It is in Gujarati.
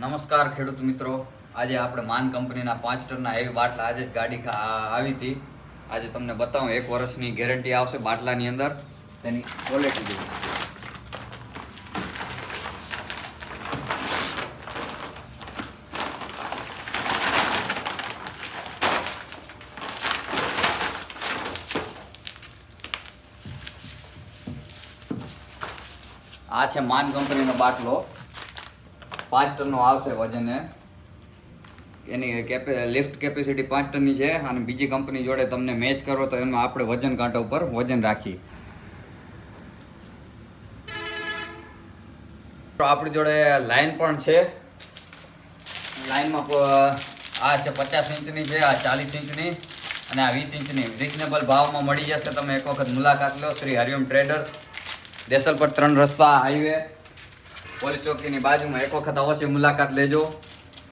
નમસ્કાર ખેડૂત મિત્રો, આજે આપણે માન કંપનીના 5 ટનના હેવી બાટલા આજે જ ગાડી આવી હતી. આજે તમને બતાવું, 1 વર્ષની ગેરંટી આવશે બાટલાની અંદર. તેની ક્વોલિટી જુઓ. આ છે માન કંપનીનો બાટલો. 5 ટનનો આવશે વજન. એની લિફ્ટ કેપેસિટી 5 ટનની છે અને બીજી કંપની જોડે તમને મેચ કરો તો એમાં આપણે વજન કાંટા ઉપર વજન રાખીએ. તો આપણી જોડે લાઈન પણ છે. લાઈનમાં આ છે 50 ઇંચની છે, આ 40 ઇંચની અને આ 20 ઇંચની. રિઝનેબલ ભાવમાં મળી જશે. તમે એક વખત મુલાકાત લો. શ્રી હરિઓમ ટ્રેડર્સ, દેસલપટ 3 રસ્તા હાઈવે, પોલીસ ચોકીની બાજુમાં. એક વખત અવશ્ય મુલાકાત લેજો.